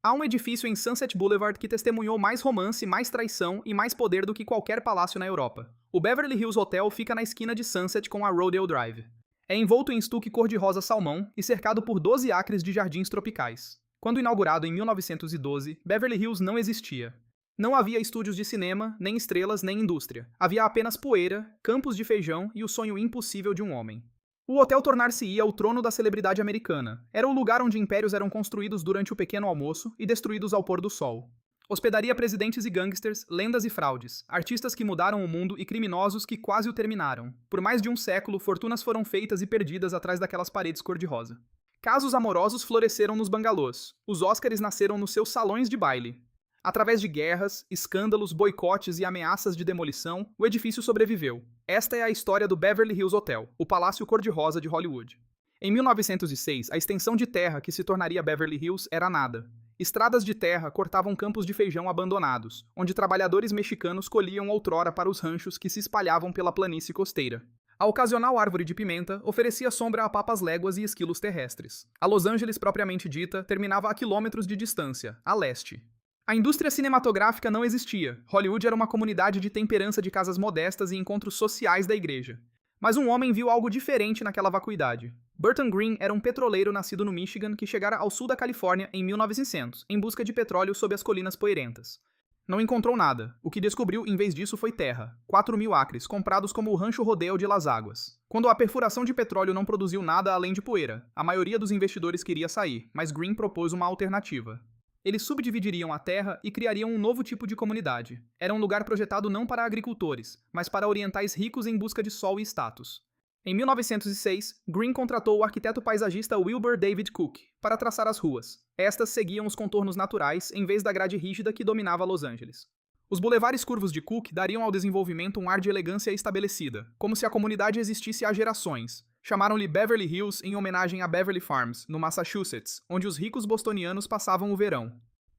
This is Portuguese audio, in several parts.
Há um edifício em Sunset Boulevard que testemunhou mais romance, mais traição e mais poder do que qualquer palácio na Europa. O Beverly Hills Hotel fica na esquina de Sunset com a Rodeo Drive. É envolto em estuque cor-de-rosa salmão e cercado por 12 acres de jardins tropicais. Quando inaugurado em 1912, Beverly Hills não existia. Não havia estúdios de cinema, nem estrelas, nem indústria. Havia apenas poeira, campos de feijão e o sonho impossível de um homem. O hotel tornar-se-ia o trono da celebridade americana. Era o lugar onde impérios eram construídos durante o pequeno almoço e destruídos ao pôr do sol. Hospedaria presidentes e gangsters, lendas e fraudes, artistas que mudaram o mundo e criminosos que quase o terminaram. Por mais de um século, fortunas foram feitas e perdidas atrás daquelas paredes cor-de-rosa. Casos amorosos floresceram nos bangalôs. Os Oscars nasceram nos seus salões de baile. Através de guerras, escândalos, boicotes e ameaças de demolição, o edifício sobreviveu. Esta é a história do Beverly Hills Hotel, o palácio cor-de-rosa de Hollywood. Em 1906, a extensão de terra que se tornaria Beverly Hills era nada. Estradas de terra cortavam campos de feijão abandonados, onde trabalhadores mexicanos colhiam outrora para os ranchos que se espalhavam pela planície costeira. A ocasional árvore de pimenta oferecia sombra a papas léguas e esquilos terrestres. A Los Angeles propriamente dita terminava a quilômetros de distância, a leste. A indústria cinematográfica não existia. Hollywood era uma comunidade de temperança de casas modestas e encontros sociais da igreja. Mas um homem viu algo diferente naquela vacuidade. Burton Green era um petroleiro nascido no Michigan que chegara ao sul da Califórnia em 1900, em busca de petróleo sob as colinas poeirentas. Não encontrou nada. O que descobriu em vez disso foi terra. 4.000 acres, comprados como o Rancho Rodeo de Las Águas. Quando a perfuração de petróleo não produziu nada além de poeira, a maioria dos investidores queria sair, mas Green propôs uma alternativa. Eles subdividiriam a terra e criariam um novo tipo de comunidade. Era um lugar projetado não para agricultores, mas para orientais ricos em busca de sol e status. Em 1906, Green contratou o arquiteto paisagista Wilbur David Cook para traçar as ruas. Estas seguiam os contornos naturais em vez da grade rígida que dominava Los Angeles. Os bulevares curvos de Cook dariam ao desenvolvimento um ar de elegância estabelecida, como se a comunidade existisse há gerações. Chamaram-lhe Beverly Hills em homenagem a Beverly Farms, no Massachusetts, onde os ricos bostonianos passavam o verão.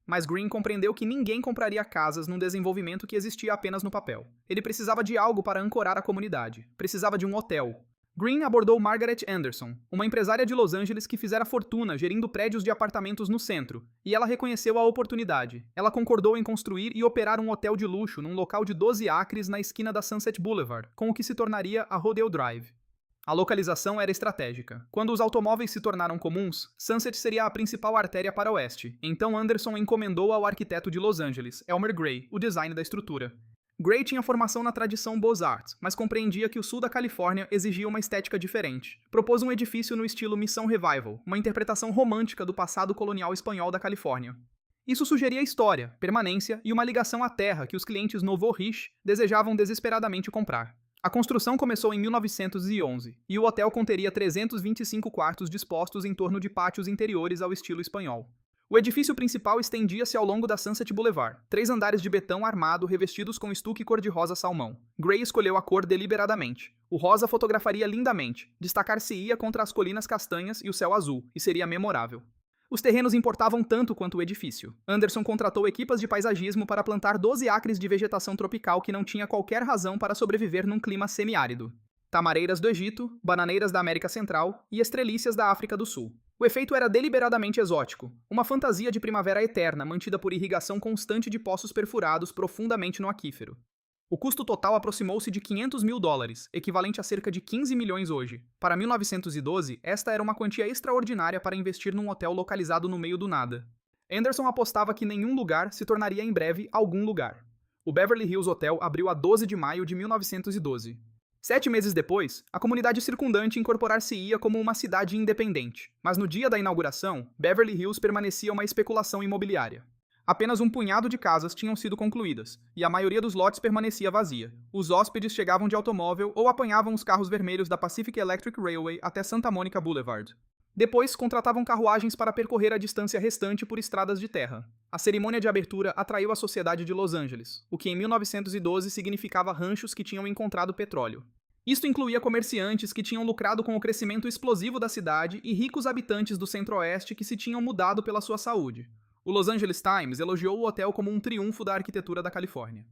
Mas Green compreendeu que ninguém compraria casas num desenvolvimento que existia apenas no papel. Ele precisava de algo para ancorar a comunidade. Precisava de um hotel. Green abordou Margaret Anderson, uma empresária de Los Angeles que fizera fortuna gerindo prédios de apartamentos no centro, e ela reconheceu a oportunidade. Ela concordou em construir e operar um hotel de luxo num local de 12 acres na esquina da Sunset Boulevard, com o que se tornaria a Rodeo Drive. A localização era estratégica. Quando os automóveis se tornaram comuns, Sunset seria a principal artéria para o oeste. Então Anderson encomendou ao arquiteto de Los Angeles, Elmer Gray, o design da estrutura. Gray tinha formação na tradição Beaux-Arts, mas compreendia que o sul da Califórnia exigia uma estética diferente. Propôs um edifício no estilo Missão Revival, uma interpretação romântica do passado colonial espanhol da Califórnia. Isso sugeria história, permanência e uma ligação à terra que os clientes Nouveau Riche desejavam desesperadamente comprar. A construção começou em 1911, e o hotel conteria 325 quartos dispostos em torno de pátios interiores ao estilo espanhol. O edifício principal estendia-se ao longo da Sunset Boulevard, 3 andares de betão armado revestidos com estuque cor-de-rosa salmão. Gray escolheu a cor deliberadamente. O rosa fotografaria lindamente, destacar-se-ia contra as colinas castanhas e o céu azul, e seria memorável. Os terrenos importavam tanto quanto o edifício. Anderson contratou equipas de paisagismo para plantar 12 acres de vegetação tropical que não tinha qualquer razão para sobreviver num clima semiárido. Tamareiras do Egito, bananeiras da América Central e estrelícias da África do Sul. O efeito era deliberadamente exótico, uma fantasia de primavera eterna mantida por irrigação constante de poços perfurados profundamente no aquífero. O custo total aproximou-se de $500 mil, equivalente a cerca de 15 milhões hoje. Para 1912, esta era uma quantia extraordinária para investir num hotel localizado no meio do nada. Anderson apostava que nenhum lugar se tornaria em breve algum lugar. O Beverly Hills Hotel abriu a 12 de maio de 1912. 7 meses depois, a comunidade circundante incorporar-se-ia como uma cidade independente. Mas no dia da inauguração, Beverly Hills permanecia uma especulação imobiliária. Apenas um punhado de casas tinham sido concluídas, e a maioria dos lotes permanecia vazia. Os hóspedes chegavam de automóvel ou apanhavam os carros vermelhos da Pacific Electric Railway até Santa Monica Boulevard. Depois, contratavam carruagens para percorrer a distância restante por estradas de terra. A cerimônia de abertura atraiu a sociedade de Los Angeles, o que em 1912 significava ranchos que tinham encontrado petróleo. Isto incluía comerciantes que tinham lucrado com o crescimento explosivo da cidade e ricos habitantes do centro-oeste que se tinham mudado pela sua saúde. O Los Angeles Times elogiou o hotel como um triunfo da arquitetura da Califórnia.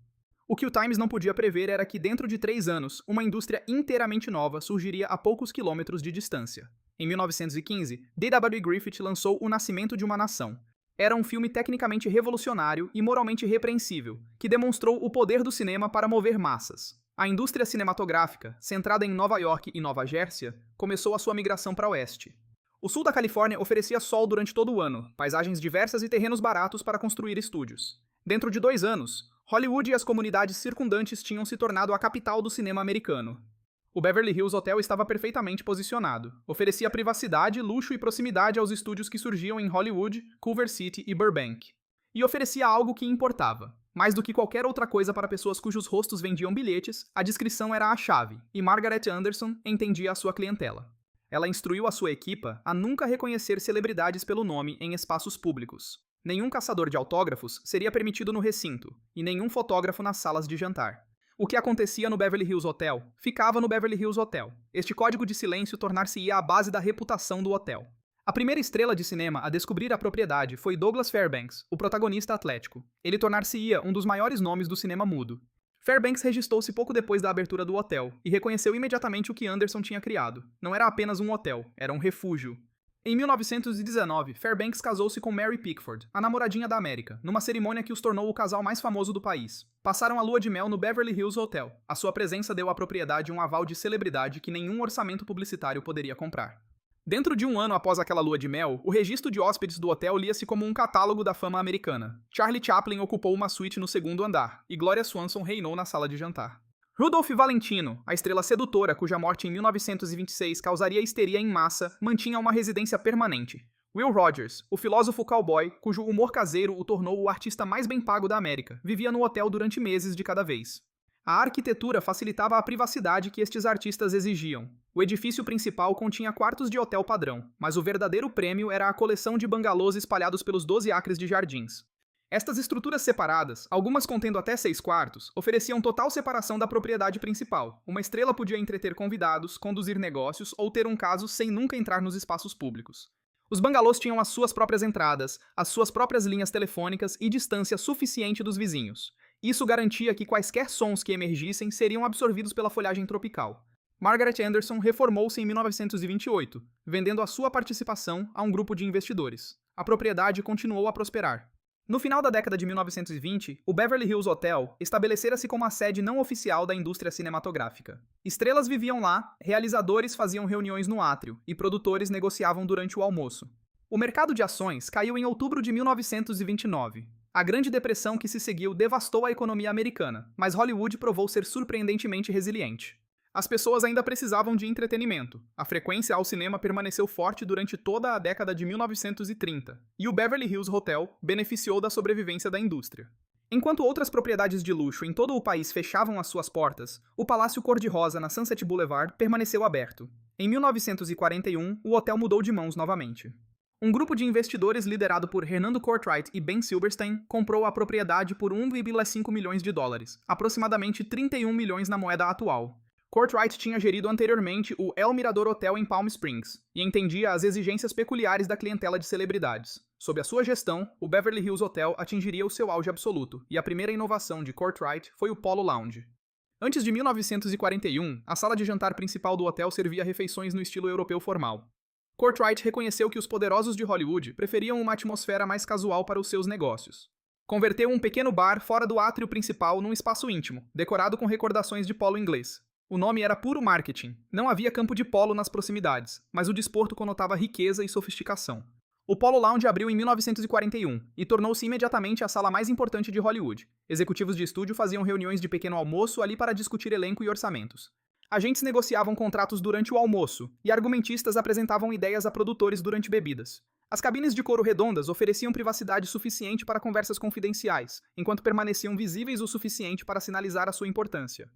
O que o Times não podia prever era que, dentro de 3 anos, uma indústria inteiramente nova surgiria a poucos quilômetros de distância. Em 1915, D.W. Griffith lançou O Nascimento de uma Nação. Era um filme tecnicamente revolucionário e moralmente repreensível, que demonstrou o poder do cinema para mover massas. A indústria cinematográfica, centrada em Nova York e Nova Jersey, começou a sua migração para o oeste. O sul da Califórnia oferecia sol durante todo o ano, paisagens diversas e terrenos baratos para construir estúdios. Dentro de 2 anos, Hollywood e as comunidades circundantes tinham se tornado a capital do cinema americano. O Beverly Hills Hotel estava perfeitamente posicionado. Oferecia privacidade, luxo e proximidade aos estúdios que surgiam em Hollywood, Culver City e Burbank. E oferecia algo que importava. Mais do que qualquer outra coisa para pessoas cujos rostos vendiam bilhetes, a discrição era a chave, e Margaret Anderson entendia a sua clientela. Ela instruiu a sua equipa a nunca reconhecer celebridades pelo nome em espaços públicos. Nenhum caçador de autógrafos seria permitido no recinto, e nenhum fotógrafo nas salas de jantar. O que acontecia no Beverly Hills Hotel, ficava no Beverly Hills Hotel. Este código de silêncio tornar-se-ia a base da reputação do hotel. A primeira estrela de cinema a descobrir a propriedade foi Douglas Fairbanks, o protagonista atlético. Ele tornar-se-ia um dos maiores nomes do cinema mudo. Fairbanks registrou-se pouco depois da abertura do hotel e reconheceu imediatamente o que Anderson tinha criado. Não era apenas um hotel, era um refúgio. Em 1919, Fairbanks casou-se com Mary Pickford, a namoradinha da América, numa cerimônia que os tornou o casal mais famoso do país. Passaram a lua de mel no Beverly Hills Hotel. A sua presença deu à propriedade um aval de celebridade que nenhum orçamento publicitário poderia comprar. Dentro de 1 ano após aquela lua de mel, o registro de hóspedes do hotel lia-se como um catálogo da fama americana. Charlie Chaplin ocupou uma suíte no 2º andar, e Gloria Swanson reinou na sala de jantar. Rudolph Valentino, a estrela sedutora cuja morte em 1926 causaria histeria em massa, mantinha uma residência permanente. Will Rogers, o filósofo cowboy, cujo humor caseiro o tornou o artista mais bem pago da América, vivia no hotel durante meses de cada vez. A arquitetura facilitava a privacidade que estes artistas exigiam. O edifício principal continha quartos de hotel padrão, mas o verdadeiro prêmio era a coleção de bangalôs espalhados pelos 12 acres de jardins. Estas estruturas separadas, algumas contendo até 6 quartos, ofereciam total separação da propriedade principal. Uma estrela podia entreter convidados, conduzir negócios ou ter um caso sem nunca entrar nos espaços públicos. Os bangalôs tinham as suas próprias entradas, as suas próprias linhas telefônicas e distância suficiente dos vizinhos. Isso garantia que quaisquer sons que emergissem seriam absorvidos pela folhagem tropical. Margaret Anderson reformou-se em 1928, vendendo a sua participação a um grupo de investidores. A propriedade continuou a prosperar. No final da década de 1920, o Beverly Hills Hotel estabelecera-se como a sede não oficial da indústria cinematográfica. Estrelas viviam lá, realizadores faziam reuniões no átrio e produtores negociavam durante o almoço. O mercado de ações caiu em outubro de 1929. A Grande Depressão que se seguiu devastou a economia americana, mas Hollywood provou ser surpreendentemente resiliente. As pessoas ainda precisavam de entretenimento. A frequência ao cinema permaneceu forte durante toda a década de 1930, e o Beverly Hills Hotel beneficiou da sobrevivência da indústria. Enquanto outras propriedades de luxo em todo o país fechavam as suas portas, o Palácio Cor-de-Rosa na Sunset Boulevard permaneceu aberto. Em 1941, o hotel mudou de mãos novamente. Um grupo de investidores liderado por Hernando Cortright e Ben Silberstein comprou a propriedade por 1,5 milhões de dólares, aproximadamente 31 milhões na moeda atual. Cortright tinha gerido anteriormente o El Mirador Hotel em Palm Springs e entendia as exigências peculiares da clientela de celebridades. Sob a sua gestão, o Beverly Hills Hotel atingiria o seu auge absoluto, e a primeira inovação de Cortright foi o Polo Lounge. Antes de 1941, a sala de jantar principal do hotel servia refeições no estilo europeu formal. Cortright reconheceu que os poderosos de Hollywood preferiam uma atmosfera mais casual para os seus negócios. Converteu um pequeno bar fora do átrio principal num espaço íntimo, decorado com recordações de polo inglês. O nome era puro marketing. Não havia campo de polo nas proximidades, mas o desporto conotava riqueza e sofisticação. O Polo Lounge abriu em 1941 e tornou-se imediatamente a sala mais importante de Hollywood. Executivos de estúdio faziam reuniões de pequeno almoço ali para discutir elenco e orçamentos. Agentes negociavam contratos durante o almoço e argumentistas apresentavam ideias a produtores durante bebidas. As cabines de couro redondas ofereciam privacidade suficiente para conversas confidenciais, enquanto permaneciam visíveis o suficiente para sinalizar a sua importância.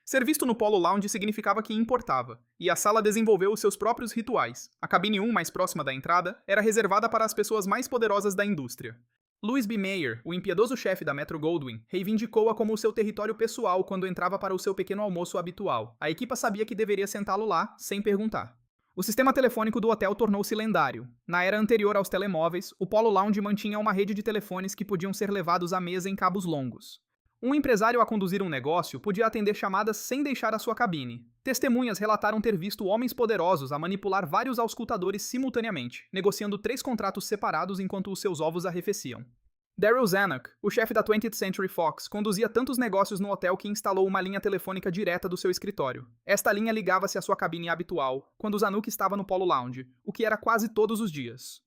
Ser visto no Polo Lounge significava que importava, e a sala desenvolveu os seus próprios rituais. A cabine 1, mais próxima da entrada, era reservada para as pessoas mais poderosas da indústria. Louis B. Mayer, o impiedoso chefe da Metro-Goldwyn, reivindicou-a como o seu território pessoal quando entrava para o seu pequeno almoço habitual. A equipa sabia que deveria sentá-lo lá, sem perguntar. O sistema telefônico do hotel tornou-se lendário. Na era anterior aos telemóveis, o Polo Lounge mantinha uma rede de telefones que podiam ser levados à mesa em cabos longos. Um empresário a conduzir um negócio podia atender chamadas sem deixar a sua cabine. Testemunhas relataram ter visto homens poderosos a manipular vários auscultadores simultaneamente, negociando 3 contratos separados enquanto os seus ovos arrefeciam. Daryl Zanuck, o chefe da 20th Century Fox, conduzia tantos negócios no hotel que instalou uma linha telefônica direta do seu escritório. Esta linha ligava-se à sua cabine habitual, quando Zanuck estava no Polo Lounge, o que era quase todos os dias.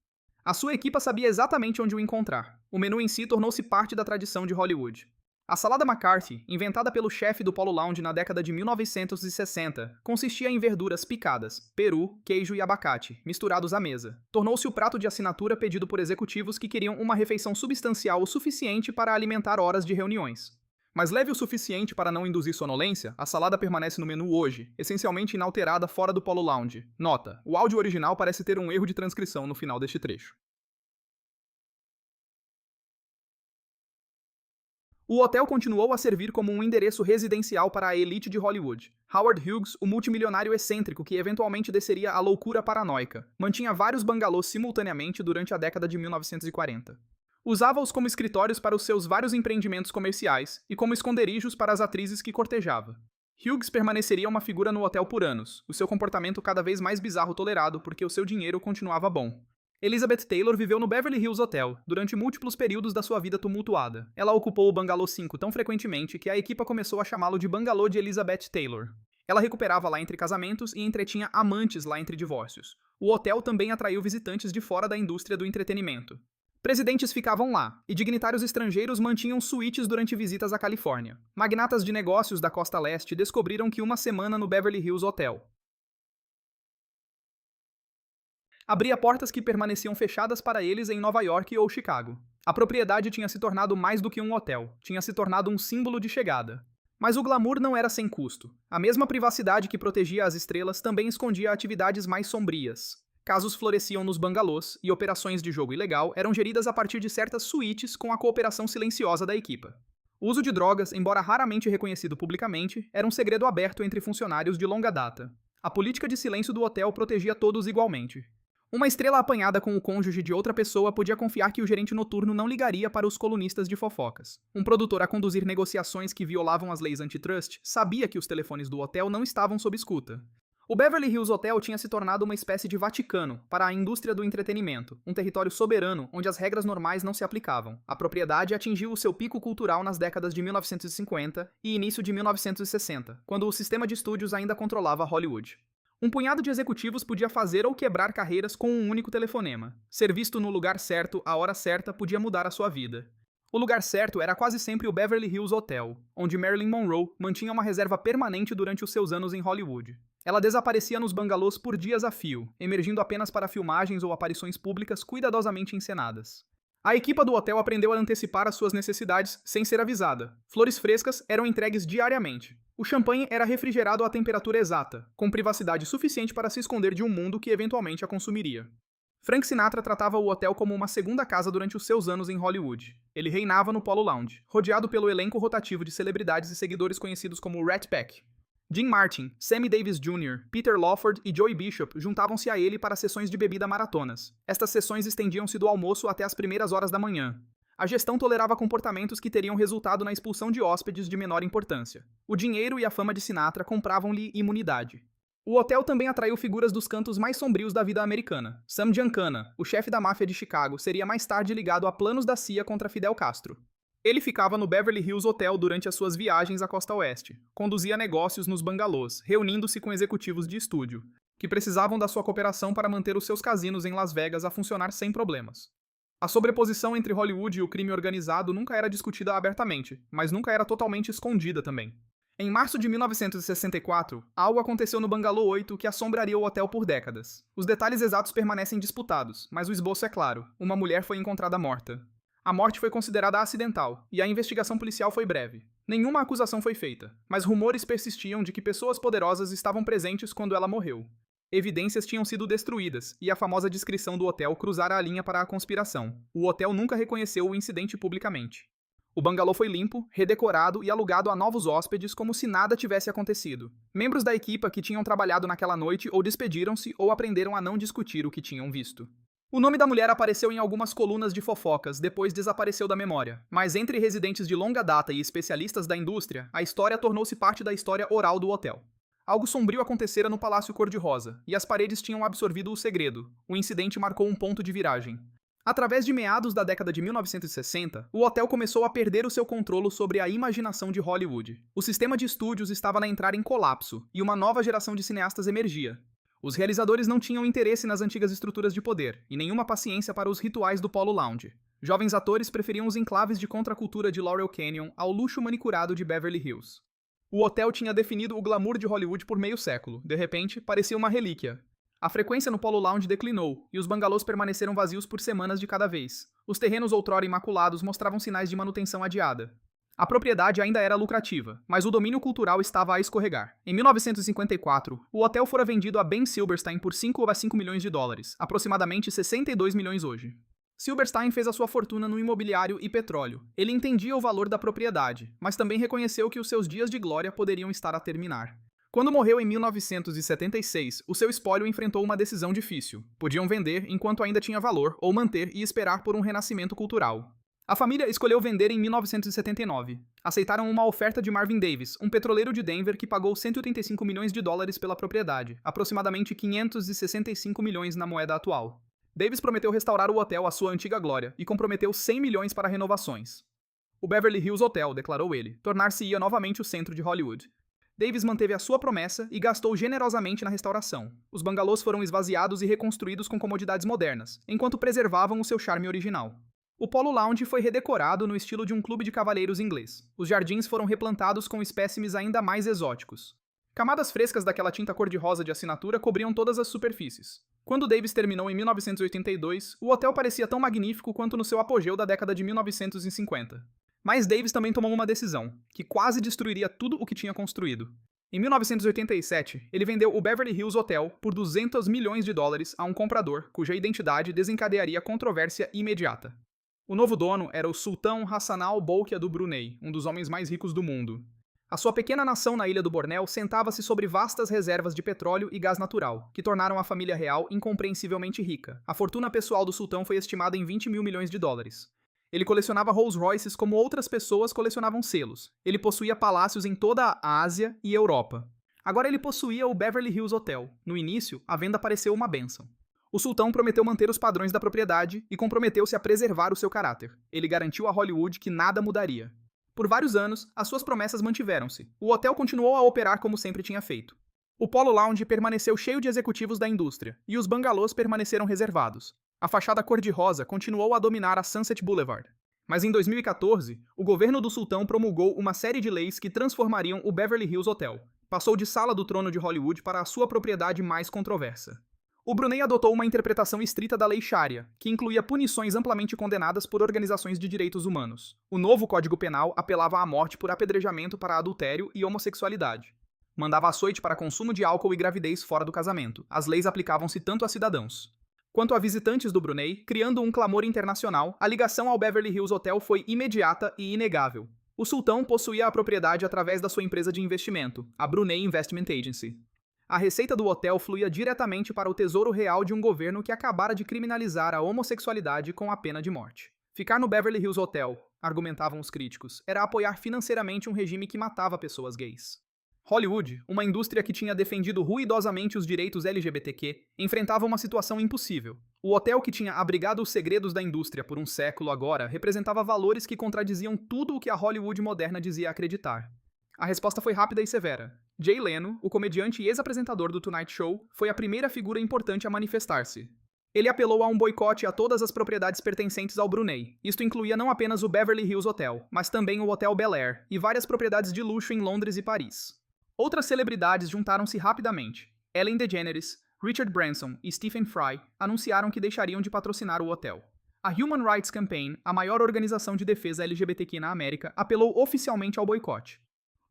A sua equipa sabia exatamente onde o encontrar. O menu em si tornou-se parte da tradição de Hollywood. A salada McCarthy, inventada pelo chefe do Polo Lounge na década de 1960, consistia em verduras picadas, peru, queijo e abacate, misturados à mesa. Tornou-se o prato de assinatura pedido por executivos que queriam uma refeição substancial o suficiente para alimentar horas de reuniões. Mas leve o suficiente para não induzir sonolência, a salada permanece no menu hoje, essencialmente inalterada fora do Polo Lounge. Nota: o áudio original parece ter um erro de transcrição no final deste trecho. O hotel continuou a servir como um endereço residencial para a elite de Hollywood. Howard Hughes, o multimilionário excêntrico que eventualmente desceria à loucura paranoica, mantinha vários bangalôs simultaneamente durante a década de 1940. Usava-os como escritórios para os seus vários empreendimentos comerciais e como esconderijos para as atrizes que cortejava. Hughes permaneceria uma figura no hotel por anos, o seu comportamento cada vez mais bizarro tolerado porque o seu dinheiro continuava bom. Elizabeth Taylor viveu no Beverly Hills Hotel durante múltiplos períodos da sua vida tumultuada. Ela ocupou o Bangalô 5 tão frequentemente que a equipa começou a chamá-lo de Bangalô de Elizabeth Taylor. Ela recuperava lá entre casamentos e entretinha amantes lá entre divórcios. O hotel também atraiu visitantes de fora da indústria do entretenimento. Presidentes ficavam lá, e dignitários estrangeiros mantinham suítes durante visitas à Califórnia. Magnatas de negócios da costa leste descobriram que uma semana no Beverly Hills Hotel abria portas que permaneciam fechadas para eles em Nova York ou Chicago. A propriedade tinha se tornado mais do que um hotel, tinha se tornado um símbolo de chegada. Mas o glamour não era sem custo. A mesma privacidade que protegia as estrelas também escondia atividades mais sombrias. Casos floresciam nos bangalôs e operações de jogo ilegal eram geridas a partir de certas suítes com a cooperação silenciosa da equipa. O uso de drogas, embora raramente reconhecido publicamente, era um segredo aberto entre funcionários de longa data. A política de silêncio do hotel protegia todos igualmente. Uma estrela apanhada com o cônjuge de outra pessoa podia confiar que o gerente noturno não ligaria para os colunistas de fofocas. Um produtor a conduzir negociações que violavam as leis antitrust sabia que os telefones do hotel não estavam sob escuta. O Beverly Hills Hotel tinha se tornado uma espécie de Vaticano para a indústria do entretenimento, um território soberano onde as regras normais não se aplicavam. A propriedade atingiu o seu pico cultural nas décadas de 1950 e início de 1960, quando o sistema de estúdios ainda controlava Hollywood. Um punhado de executivos podia fazer ou quebrar carreiras com um único telefonema. Ser visto no lugar certo, à hora certa, podia mudar a sua vida. O lugar certo era quase sempre o Beverly Hills Hotel, onde Marilyn Monroe mantinha uma reserva permanente durante os seus anos em Hollywood. Ela desaparecia nos bangalôs por dias a fio, emergindo apenas para filmagens ou aparições públicas cuidadosamente encenadas. A equipa do hotel aprendeu a antecipar as suas necessidades sem ser avisada. Flores frescas eram entregues diariamente. O champanhe era refrigerado à temperatura exata, com privacidade suficiente para se esconder de um mundo que eventualmente a consumiria. Frank Sinatra tratava o hotel como uma segunda casa durante os seus anos em Hollywood. Ele reinava no Polo Lounge, rodeado pelo elenco rotativo de celebridades e seguidores conhecidos como Rat Pack. Jim Martin, Sammy Davis Jr., Peter Lawford e Joey Bishop juntavam-se a ele para sessões de bebida maratonas. Estas sessões estendiam-se do almoço até as primeiras horas da manhã. A gestão tolerava comportamentos que teriam resultado na expulsão de hóspedes de menor importância. O dinheiro e a fama de Sinatra compravam-lhe imunidade. O hotel também atraiu figuras dos cantos mais sombrios da vida americana. Sam Giancana, o chefe da máfia de Chicago, seria mais tarde ligado a planos da CIA contra Fidel Castro. Ele ficava no Beverly Hills Hotel durante as suas viagens à costa oeste. Conduzia negócios nos bangalôs, reunindo-se com executivos de estúdio, que precisavam da sua cooperação para manter os seus casinos em Las Vegas a funcionar sem problemas. A sobreposição entre Hollywood e o crime organizado nunca era discutida abertamente, mas nunca era totalmente escondida também. Em março de 1964, algo aconteceu no Bangalô 8 que assombraria o hotel por décadas. Os detalhes exatos permanecem disputados, mas o esboço é claro: uma mulher foi encontrada morta. A morte foi considerada acidental, e a investigação policial foi breve. Nenhuma acusação foi feita, mas rumores persistiam de que pessoas poderosas estavam presentes quando ela morreu. Evidências tinham sido destruídas, e a famosa descrição do hotel cruzara a linha para a conspiração. O hotel nunca reconheceu o incidente publicamente. O bangalô foi limpo, redecorado e alugado a novos hóspedes como se nada tivesse acontecido. Membros da equipa que tinham trabalhado naquela noite ou despediram-se ou aprenderam a não discutir o que tinham visto. O nome da mulher apareceu em algumas colunas de fofocas, depois desapareceu da memória. Mas entre residentes de longa data e especialistas da indústria, a história tornou-se parte da história oral do hotel. Algo sombrio acontecera no Palácio Cor-de-Rosa, e as paredes tinham absorvido o segredo. O incidente marcou um ponto de viragem. Através de meados da década de 1960, o hotel começou a perder o seu controle sobre a imaginação de Hollywood. O sistema de estúdios estava a entrar em colapso, e uma nova geração de cineastas emergia. Os realizadores não tinham interesse nas antigas estruturas de poder, e nenhuma paciência para os rituais do Polo Lounge. Jovens atores preferiam os enclaves de contracultura de Laurel Canyon ao luxo manicurado de Beverly Hills. O hotel tinha definido o glamour de Hollywood por meio século. De repente, parecia uma relíquia. A frequência no Polo Lounge declinou, e os bangalôs permaneceram vazios por semanas de cada vez. Os terrenos outrora imaculados mostravam sinais de manutenção adiada. A propriedade ainda era lucrativa, mas o domínio cultural estava a escorregar. Em 1954, o hotel fora vendido a Ben Silberstein por 5 a 5 milhões de dólares, aproximadamente 62 milhões hoje. Silberstein fez a sua fortuna no imobiliário e petróleo. Ele entendia o valor da propriedade, mas também reconheceu que os seus dias de glória poderiam estar a terminar. Quando morreu em 1976, o seu espólio enfrentou uma decisão difícil. Podiam vender enquanto ainda tinha valor, ou manter e esperar por um renascimento cultural. A família escolheu vender em 1979. Aceitaram uma oferta de Marvin Davis, um petroleiro de Denver que pagou 185 milhões de dólares pela propriedade, aproximadamente 565 milhões na moeda atual. Davis prometeu restaurar o hotel à sua antiga glória e comprometeu 100 milhões para renovações. O Beverly Hills Hotel, declarou ele, tornar-se-ia novamente o centro de Hollywood. Davis manteve a sua promessa e gastou generosamente na restauração. Os bangalôs foram esvaziados e reconstruídos com comodidades modernas, enquanto preservavam o seu charme original. O Polo Lounge foi redecorado no estilo de um clube de cavalheiros inglês. Os jardins foram replantados com espécimes ainda mais exóticos. Camadas frescas daquela tinta cor-de-rosa de assinatura cobriam todas as superfícies. Quando Davis terminou em 1982, o hotel parecia tão magnífico quanto no seu apogeu da década de 1950. Mas Davis também tomou uma decisão, que quase destruiria tudo o que tinha construído. Em 1987, ele vendeu o Beverly Hills Hotel por 200 milhões de dólares a um comprador cuja identidade desencadearia controvérsia imediata. O novo dono era o Sultão Hassan al-Bolkiah do Brunei, um dos homens mais ricos do mundo. A sua pequena nação na ilha do Bornéu sentava-se sobre vastas reservas de petróleo e gás natural, que tornaram a família real incompreensivelmente rica. A fortuna pessoal do sultão foi estimada em 20 mil milhões de dólares. Ele colecionava Rolls Royces como outras pessoas colecionavam selos. Ele possuía palácios em toda a Ásia e Europa. Agora ele possuía o Beverly Hills Hotel. No início, a venda pareceu uma bênção. O sultão prometeu manter os padrões da propriedade e comprometeu-se a preservar o seu caráter. Ele garantiu a Hollywood que nada mudaria. Por vários anos, as suas promessas mantiveram-se. O hotel continuou a operar como sempre tinha feito. O Polo Lounge permaneceu cheio de executivos da indústria, e os bangalôs permaneceram reservados. A fachada cor-de-rosa continuou a dominar a Sunset Boulevard. Mas em 2014, o governo do sultão promulgou uma série de leis que transformariam o Beverly Hills Hotel. Passou de sala do trono de Hollywood para a sua propriedade mais controversa. O Brunei adotou uma interpretação estrita da lei Sharia, que incluía punições amplamente condenadas por organizações de direitos humanos. O novo Código Penal apelava à morte por apedrejamento para adultério e homossexualidade. Mandava açoite para consumo de álcool e gravidez fora do casamento. As leis aplicavam-se tanto a cidadãos quanto a visitantes do Brunei, criando um clamor internacional. A ligação ao Beverly Hills Hotel foi imediata e inegável. O sultão possuía a propriedade através da sua empresa de investimento, a Brunei Investment Agency. A receita do hotel fluía diretamente para o tesouro real de um governo que acabara de criminalizar a homossexualidade com a pena de morte. Ficar no Beverly Hills Hotel, argumentavam os críticos, era apoiar financeiramente um regime que matava pessoas gays. Hollywood, uma indústria que tinha defendido ruidosamente os direitos LGBTQ, enfrentava uma situação impossível. O hotel que tinha abrigado os segredos da indústria por um século agora representava valores que contradiziam tudo o que a Hollywood moderna dizia acreditar. A resposta foi rápida e severa. Jay Leno, o comediante e ex-apresentador do Tonight Show, foi a primeira figura importante a manifestar-se. Ele apelou a um boicote a todas as propriedades pertencentes ao Brunei. Isto incluía não apenas o Beverly Hills Hotel, mas também o Hotel Bel Air e várias propriedades de luxo em Londres e Paris. Outras celebridades juntaram-se rapidamente. Ellen DeGeneres, Richard Branson e Stephen Fry anunciaram que deixariam de patrocinar o hotel. A Human Rights Campaign, a maior organização de defesa LGBTQ na América, apelou oficialmente ao boicote.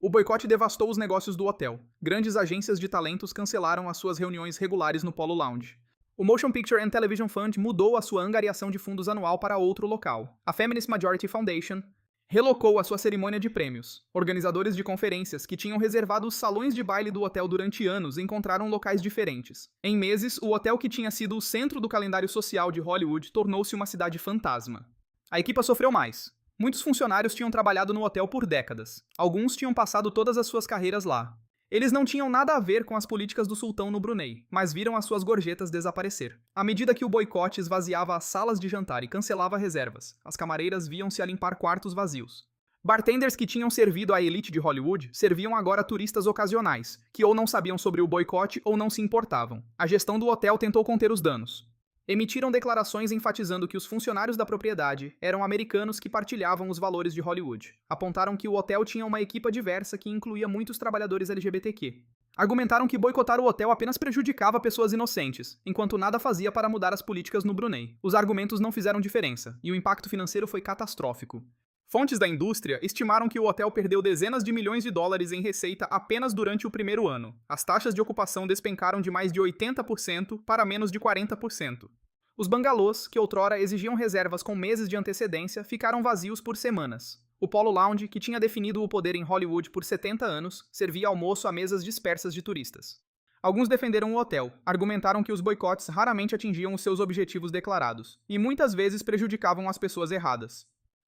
O boicote devastou os negócios do hotel. Grandes agências de talentos cancelaram as suas reuniões regulares no Polo Lounge. O Motion Picture and Television Fund mudou a sua angariação de fundos anual para outro local. A Feminist Majority Foundation Relocou a sua cerimônia de prêmios. Organizadores de conferências que tinham reservado os salões de baile do hotel durante anos encontraram locais diferentes. Em meses, o hotel que tinha sido o centro do calendário social de Hollywood tornou-se uma cidade fantasma. A equipa sofreu mais. Muitos funcionários tinham trabalhado no hotel por décadas. Alguns tinham passado todas as suas carreiras lá. Eles não tinham nada a ver com as políticas do sultão no Brunei, mas viram as suas gorjetas desaparecer. À medida que o boicote esvaziava as salas de jantar e cancelava reservas, as camareiras viam-se a limpar quartos vazios. Bartenders que tinham servido à elite de Hollywood serviam agora turistas ocasionais, que ou não sabiam sobre o boicote ou não se importavam. A gestão do hotel tentou conter os danos. Emitiram declarações enfatizando que os funcionários da propriedade eram americanos que partilhavam os valores de Hollywood. Apontaram que o hotel tinha uma equipa diversa que incluía muitos trabalhadores LGBTQ. Argumentaram que boicotar o hotel apenas prejudicava pessoas inocentes, enquanto nada fazia para mudar as políticas no Brunei. Os argumentos não fizeram diferença, e o impacto financeiro foi catastrófico. Fontes da indústria estimaram que o hotel perdeu dezenas de milhões de dólares em receita apenas durante o primeiro ano. As taxas de ocupação despencaram de mais de 80% para menos de 40%. Os bangalôs, que outrora exigiam reservas com meses de antecedência, ficaram vazios por semanas. O Polo Lounge, que tinha definido o poder em Hollywood por 70 anos, servia almoço a mesas dispersas de turistas. Alguns defenderam o hotel, argumentaram que os boicotes raramente atingiam os seus objetivos declarados, e muitas vezes prejudicavam as pessoas erradas.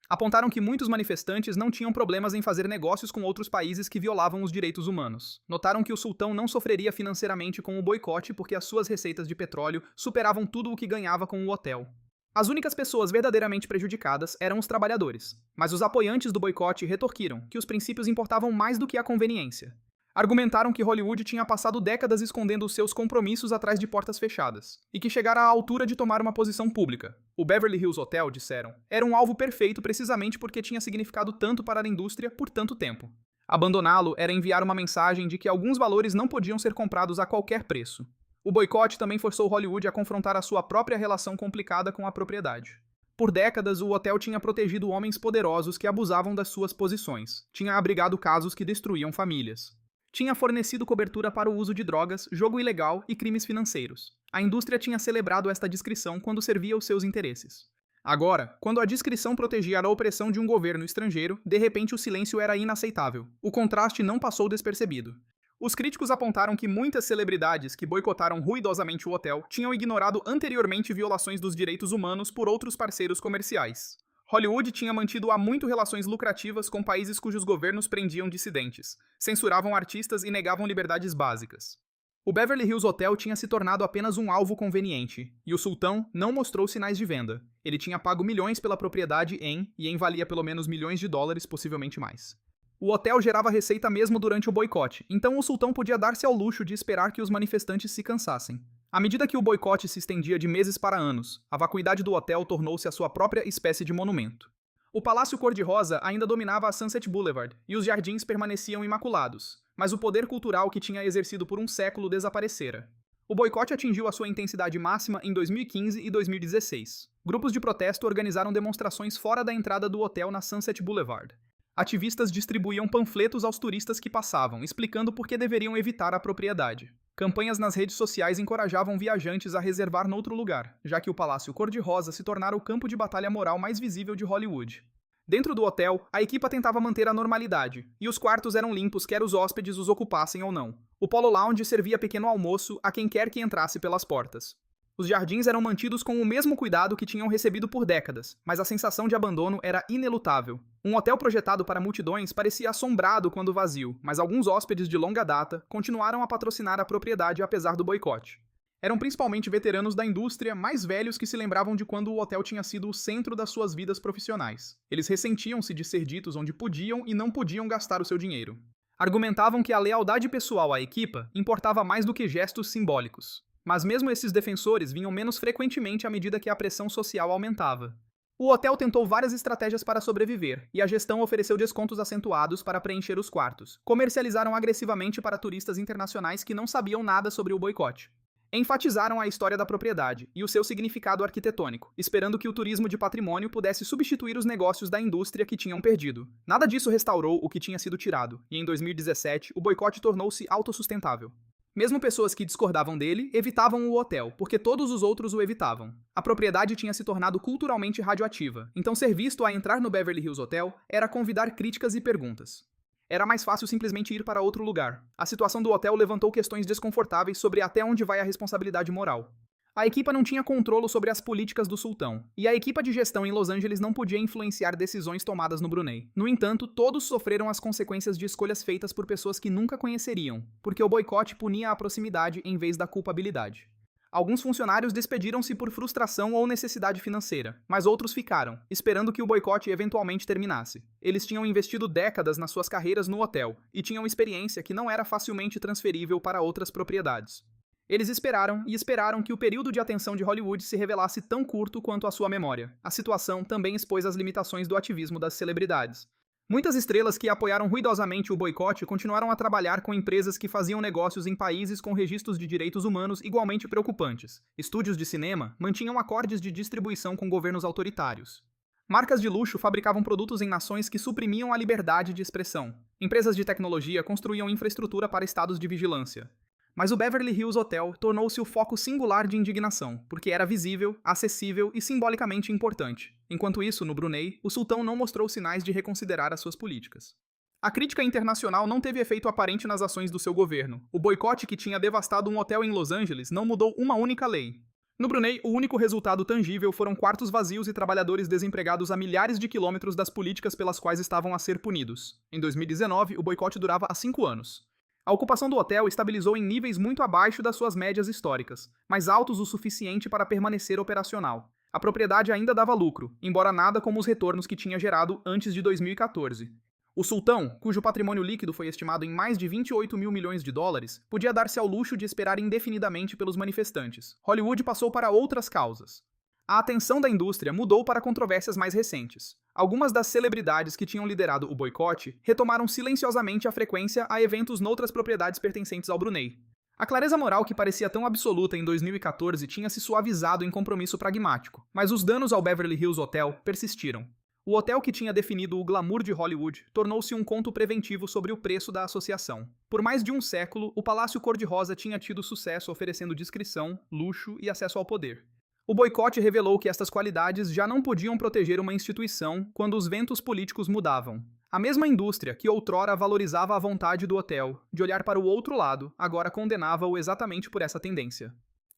Apontaram que muitos manifestantes não tinham problemas em fazer negócios com outros países que violavam os direitos humanos. Notaram que o sultão não sofreria financeiramente com o boicote porque as suas receitas de petróleo superavam tudo o que ganhava com o hotel. As únicas pessoas verdadeiramente prejudicadas eram os trabalhadores, mas os apoiantes do boicote retorquiram que os princípios importavam mais do que a conveniência. Argumentaram que Hollywood tinha passado décadas escondendo os seus compromissos atrás de portas fechadas, e que chegara à altura de tomar uma posição pública. O Beverly Hills Hotel, disseram, era um alvo perfeito precisamente porque tinha significado tanto para a indústria por tanto tempo. Abandoná-lo era enviar uma mensagem de que alguns valores não podiam ser comprados a qualquer preço. O boicote também forçou Hollywood a confrontar a sua própria relação complicada com a propriedade. Por décadas, o hotel tinha protegido homens poderosos que abusavam das suas posições, tinha abrigado casos que destruíam famílias. Tinha fornecido cobertura para o uso de drogas, jogo ilegal e crimes financeiros. A indústria tinha celebrado esta discrição quando servia aos seus interesses. Agora, quando a discrição protegia a opressão de um governo estrangeiro, de repente o silêncio era inaceitável. O contraste não passou despercebido. Os críticos apontaram que muitas celebridades que boicotaram ruidosamente o hotel tinham ignorado anteriormente violações dos direitos humanos por outros parceiros comerciais. Hollywood tinha mantido há muito relações lucrativas com países cujos governos prendiam dissidentes, censuravam artistas e negavam liberdades básicas. O Beverly Hills Hotel tinha se tornado apenas um alvo conveniente, e o sultão não mostrou sinais de venda. Ele tinha pago milhões pela propriedade e valia pelo menos milhões de dólares, possivelmente mais. O hotel gerava receita mesmo durante o boicote, então o sultão podia dar-se ao luxo de esperar que os manifestantes se cansassem. À medida que o boicote se estendia de meses para anos, a vacuidade do hotel tornou-se a sua própria espécie de monumento. O Palácio Cor-de-Rosa ainda dominava a Sunset Boulevard, e os jardins permaneciam imaculados, mas o poder cultural que tinha exercido por um século desaparecera. O boicote atingiu a sua intensidade máxima em 2015 e 2016. Grupos de protesto organizaram demonstrações fora da entrada do hotel na Sunset Boulevard. Ativistas distribuíam panfletos aos turistas que passavam, explicando por que deveriam evitar a propriedade. Campanhas nas redes sociais encorajavam viajantes a reservar noutro lugar, já que o Palácio Cor-de-Rosa se tornara o campo de batalha moral mais visível de Hollywood. Dentro do hotel, a equipa tentava manter a normalidade, e os quartos eram limpos quer os hóspedes os ocupassem ou não. O Polo Lounge servia pequeno almoço a quem quer que entrasse pelas portas. Os jardins eram mantidos com o mesmo cuidado que tinham recebido por décadas, mas a sensação de abandono era inelutável. Um hotel projetado para multidões parecia assombrado quando vazio, mas alguns hóspedes de longa data continuaram a patrocinar a propriedade apesar do boicote. Eram principalmente veteranos da indústria mais velhos que se lembravam de quando o hotel tinha sido o centro das suas vidas profissionais. Eles ressentiam-se de ser ditos onde podiam e não podiam gastar o seu dinheiro. Argumentavam que a lealdade pessoal à equipa importava mais do que gestos simbólicos. Mas mesmo esses defensores vinham menos frequentemente à medida que a pressão social aumentava. O hotel tentou várias estratégias para sobreviver, e a gestão ofereceu descontos acentuados para preencher os quartos. Comercializaram agressivamente para turistas internacionais que não sabiam nada sobre o boicote. Enfatizaram a história da propriedade e o seu significado arquitetônico, esperando que o turismo de patrimônio pudesse substituir os negócios da indústria que tinham perdido. Nada disso restaurou o que tinha sido tirado, e em 2017 o boicote tornou-se autossustentável. Mesmo pessoas que discordavam dele evitavam o hotel, porque todos os outros o evitavam. A propriedade tinha se tornado culturalmente radioativa, então ser visto a entrar no Beverly Hills Hotel era convidar críticas e perguntas. Era mais fácil simplesmente ir para outro lugar. A situação do hotel levantou questões desconfortáveis sobre até onde vai a responsabilidade moral. A equipa não tinha controle sobre as políticas do sultão, e a equipa de gestão em Los Angeles não podia influenciar decisões tomadas no Brunei. No entanto, todos sofreram as consequências de escolhas feitas por pessoas que nunca conheceriam, porque o boicote punia a proximidade em vez da culpabilidade. Alguns funcionários despediram-se por frustração ou necessidade financeira, mas outros ficaram, esperando que o boicote eventualmente terminasse. Eles tinham investido décadas nas suas carreiras no hotel, e tinham experiência que não era facilmente transferível para outras propriedades. Eles esperaram e esperaram que o período de atenção de Hollywood se revelasse tão curto quanto a sua memória. A situação também expôs as limitações do ativismo das celebridades. Muitas estrelas que apoiaram ruidosamente o boicote continuaram a trabalhar com empresas que faziam negócios em países com registros de direitos humanos igualmente preocupantes. Estúdios de cinema mantinham acordes de distribuição com governos autoritários. Marcas de luxo fabricavam produtos em nações que suprimiam a liberdade de expressão. Empresas de tecnologia construíam infraestrutura para estados de vigilância. Mas o Beverly Hills Hotel tornou-se o foco singular de indignação, porque era visível, acessível e simbolicamente importante. Enquanto isso, no Brunei, o sultão não mostrou sinais de reconsiderar as suas políticas. A crítica internacional não teve efeito aparente nas ações do seu governo. O boicote que tinha devastado um hotel em Los Angeles não mudou uma única lei. No Brunei, o único resultado tangível foram quartos vazios e trabalhadores desempregados a milhares de quilômetros das políticas pelas quais estavam a ser punidos. Em 2019, o boicote durava há 5 anos. A ocupação do hotel estabilizou em níveis muito abaixo das suas médias históricas, mas altos o suficiente para permanecer operacional. A propriedade ainda dava lucro, embora nada como os retornos que tinha gerado antes de 2014. O sultão, cujo patrimônio líquido foi estimado em mais de 28 mil milhões de dólares, podia dar-se ao luxo de esperar indefinidamente pelos manifestantes. Hollywood passou para outras causas. A atenção da indústria mudou para controvérsias mais recentes. Algumas das celebridades que tinham liderado o boicote retomaram silenciosamente a frequência a eventos noutras propriedades pertencentes ao Brunei. A clareza moral que parecia tão absoluta em 2014 tinha se suavizado em compromisso pragmático, mas os danos ao Beverly Hills Hotel persistiram. O hotel que tinha definido o glamour de Hollywood tornou-se um conto preventivo sobre o preço da associação. Por mais de um século, o Palácio Cor-de-Rosa tinha tido sucesso oferecendo discrição, luxo e acesso ao poder. O boicote revelou que estas qualidades já não podiam proteger uma instituição quando os ventos políticos mudavam. A mesma indústria que outrora valorizava a vontade do hotel de olhar para o outro lado, agora condenava-o exatamente por essa tendência.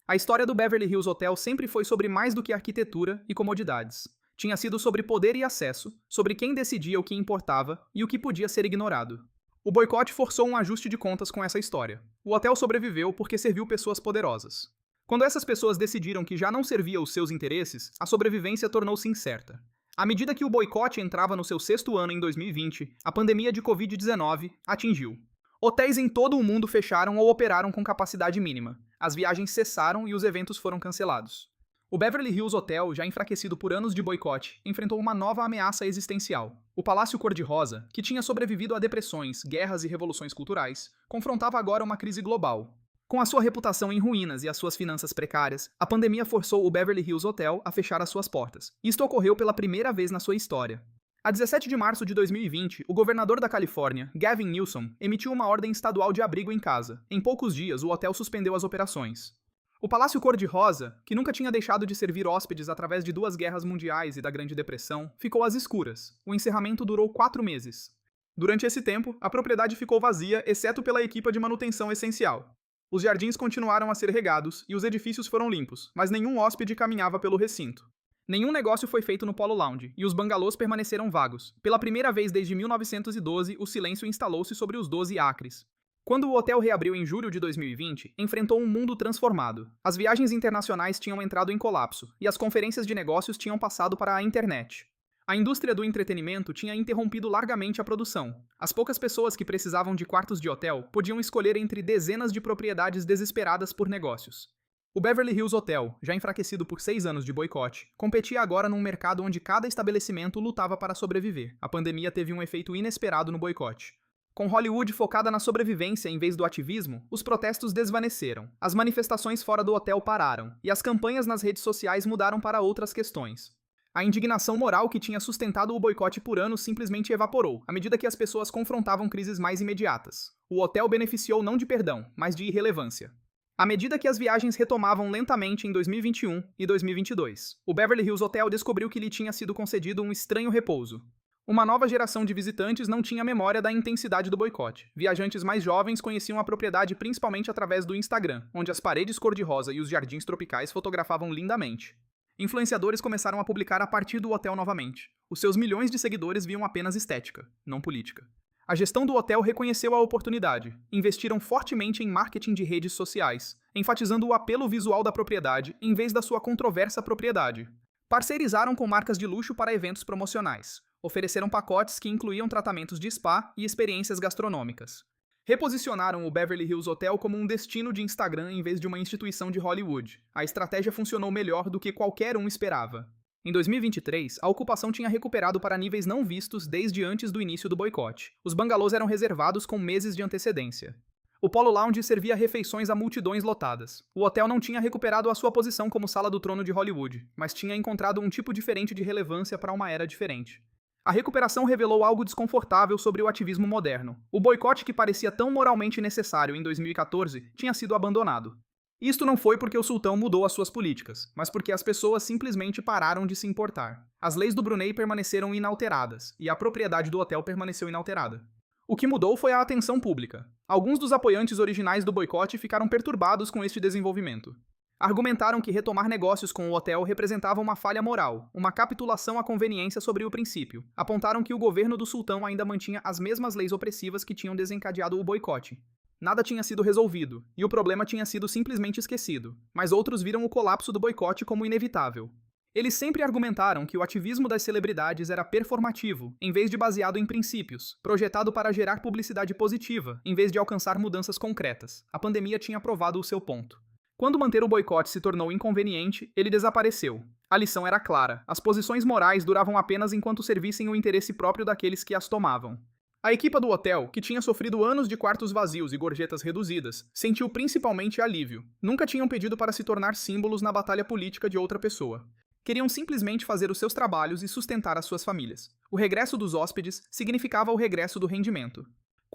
A história do Beverly Hills Hotel sempre foi sobre mais do que arquitetura e comodidades. Tinha sido sobre poder e acesso, sobre quem decidia o que importava e o que podia ser ignorado. O boicote forçou um ajuste de contas com essa história. O hotel sobreviveu porque serviu pessoas poderosas. Quando essas pessoas decidiram que já não servia os seus interesses, a sobrevivência tornou-se incerta. À medida que o boicote entrava no seu 6º ano em 2020, a pandemia de Covid-19 atingiu. Hotéis em todo o mundo fecharam ou operaram com capacidade mínima. As viagens cessaram e os eventos foram cancelados. O Beverly Hills Hotel, já enfraquecido por anos de boicote, enfrentou uma nova ameaça existencial. O Palácio Cor-de-Rosa, que tinha sobrevivido a depressões, guerras e revoluções culturais, confrontava agora uma crise global. Com a sua reputação em ruínas e as suas finanças precárias, a pandemia forçou o Beverly Hills Hotel a fechar as suas portas. Isto ocorreu pela primeira vez na sua história. A 17 de março de 2020, o governador da Califórnia, Gavin Newsom, emitiu uma ordem estadual de abrigo em casa. Em poucos dias, o hotel suspendeu as operações. O Palácio Cor-de-Rosa, que nunca tinha deixado de servir hóspedes através de 2 guerras mundiais e da Grande Depressão, ficou às escuras. O encerramento durou 4 meses. Durante esse tempo, a propriedade ficou vazia, exceto pela equipa de manutenção essencial. Os jardins continuaram a ser regados e os edifícios foram limpos, mas nenhum hóspede caminhava pelo recinto. Nenhum negócio foi feito no Polo Lounge, e os bangalôs permaneceram vagos. Pela primeira vez desde 1912, o silêncio instalou-se sobre os 12 acres. Quando o hotel reabriu em julho de 2020, enfrentou um mundo transformado. As viagens internacionais tinham entrado em colapso, e as conferências de negócios tinham passado para a internet. A indústria do entretenimento tinha interrompido largamente a produção. As poucas pessoas que precisavam de quartos de hotel podiam escolher entre dezenas de propriedades desesperadas por negócios. O Beverly Hills Hotel, já enfraquecido por 6 anos de boicote, competia agora num mercado onde cada estabelecimento lutava para sobreviver. A pandemia teve um efeito inesperado no boicote. Com Hollywood focada na sobrevivência em vez do ativismo, os protestos desvaneceram. As manifestações fora do hotel pararam, e as campanhas nas redes sociais mudaram para outras questões. A indignação moral que tinha sustentado o boicote por anos simplesmente evaporou, à medida que as pessoas confrontavam crises mais imediatas. O hotel beneficiou não de perdão, mas de irrelevância. À medida que as viagens retomavam lentamente em 2021 e 2022, o Beverly Hills Hotel descobriu que lhe tinha sido concedido um estranho repouso. Uma nova geração de visitantes não tinha memória da intensidade do boicote. Viajantes mais jovens conheciam a propriedade principalmente através do Instagram, onde as paredes cor-de-rosa e os jardins tropicais fotografavam lindamente. Influenciadores começaram a publicar a partir do hotel novamente. Os seus milhões de seguidores viam apenas estética, não política. A gestão do hotel reconheceu a oportunidade. Investiram fortemente em marketing de redes sociais, enfatizando o apelo visual da propriedade em vez da sua controversa propriedade. Parceirizaram com marcas de luxo para eventos promocionais. Ofereceram pacotes que incluíam tratamentos de spa e experiências gastronômicas. Reposicionaram o Beverly Hills Hotel como um destino de Instagram em vez de uma instituição de Hollywood. A estratégia funcionou melhor do que qualquer um esperava. Em 2023, a ocupação tinha recuperado para níveis não vistos desde antes do início do boicote. Os bangalôs eram reservados com meses de antecedência. O Polo Lounge servia refeições a multidões lotadas. O hotel não tinha recuperado a sua posição como sala do trono de Hollywood, mas tinha encontrado um tipo diferente de relevância para uma era diferente. A recuperação revelou algo desconfortável sobre o ativismo moderno. O boicote que parecia tão moralmente necessário em 2014 tinha sido abandonado. Isto não foi porque o sultão mudou as suas políticas, mas porque as pessoas simplesmente pararam de se importar. As leis do Brunei permaneceram inalteradas, e a propriedade do hotel permaneceu inalterada. O que mudou foi a atenção pública. Alguns dos apoiantes originais do boicote ficaram perturbados com este desenvolvimento. Argumentaram que retomar negócios com o hotel representava uma falha moral, uma capitulação à conveniência sobre o princípio. Apontaram que o governo do sultão ainda mantinha as mesmas leis opressivas que tinham desencadeado o boicote. Nada tinha sido resolvido, e o problema tinha sido simplesmente esquecido, mas outros viram o colapso do boicote como inevitável. Eles sempre argumentaram que o ativismo das celebridades era performativo, em vez de baseado em princípios, projetado para gerar publicidade positiva, em vez de alcançar mudanças concretas. A pandemia tinha provado o seu ponto. Quando manter o boicote se tornou inconveniente, ele desapareceu. A lição era clara: as posições morais duravam apenas enquanto servissem o interesse próprio daqueles que as tomavam. A equipa do hotel, que tinha sofrido anos de quartos vazios e gorjetas reduzidas, sentiu principalmente alívio. Nunca tinham pedido para se tornar símbolos na batalha política de outra pessoa. Queriam simplesmente fazer os seus trabalhos e sustentar as suas famílias. O regresso dos hóspedes significava o regresso do rendimento.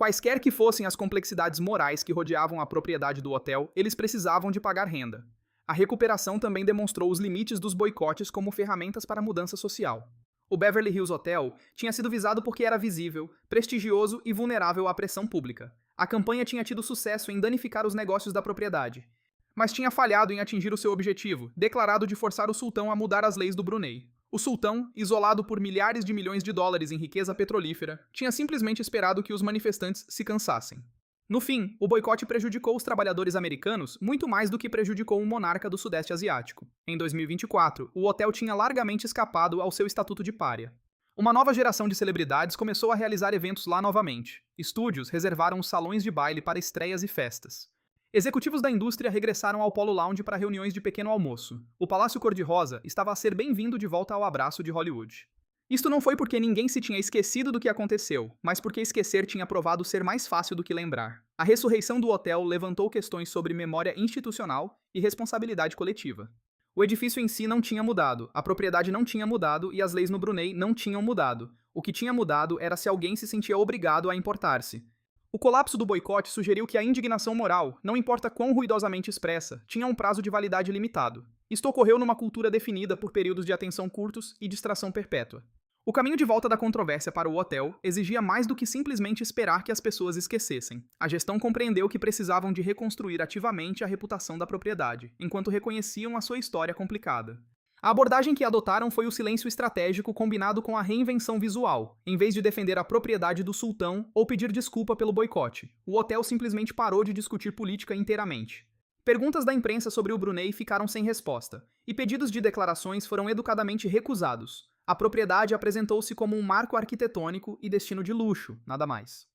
Quaisquer que fossem as complexidades morais que rodeavam a propriedade do hotel, eles precisavam de pagar renda. A recuperação também demonstrou os limites dos boicotes como ferramentas para a mudança social. O Beverly Hills Hotel tinha sido visado porque era visível, prestigioso e vulnerável à pressão pública. A campanha tinha tido sucesso em danificar os negócios da propriedade, mas tinha falhado em atingir o seu objetivo, declarado de forçar o sultão a mudar as leis do Brunei. O sultão, isolado por milhares de milhões de dólares em riqueza petrolífera, tinha simplesmente esperado que os manifestantes se cansassem. No fim, o boicote prejudicou os trabalhadores americanos muito mais do que prejudicou um monarca do Sudeste Asiático. Em 2024, o hotel tinha largamente escapado ao seu estatuto de pária. Uma nova geração de celebridades começou a realizar eventos lá novamente. Estúdios reservaram os salões de baile para estreias e festas. Executivos da indústria regressaram ao Polo Lounge para reuniões de pequeno almoço. O Palácio Cor-de-Rosa estava a ser bem-vindo de volta ao abraço de Hollywood. Isto não foi porque ninguém se tinha esquecido do que aconteceu, mas porque esquecer tinha provado ser mais fácil do que lembrar. A ressurreição do hotel levantou questões sobre memória institucional e responsabilidade coletiva. O edifício em si não tinha mudado, a propriedade não tinha mudado e as leis no Brunei não tinham mudado. O que tinha mudado era se alguém se sentia obrigado a importar-se. O colapso do boicote sugeriu que a indignação moral, não importa quão ruidosamente expressa, tinha um prazo de validade limitado. Isto ocorreu numa cultura definida por períodos de atenção curtos e distração perpétua. O caminho de volta da controvérsia para o hotel exigia mais do que simplesmente esperar que as pessoas esquecessem. A gestão compreendeu que precisavam de reconstruir ativamente a reputação da propriedade, enquanto reconheciam a sua história complicada. A abordagem que adotaram foi o silêncio estratégico combinado com a reinvenção visual, em vez de defender a propriedade do sultão ou pedir desculpa pelo boicote. O hotel simplesmente parou de discutir política inteiramente. Perguntas da imprensa sobre o Brunei ficaram sem resposta, e pedidos de declarações foram educadamente recusados. A propriedade apresentou-se como um marco arquitetônico e destino de luxo, nada mais.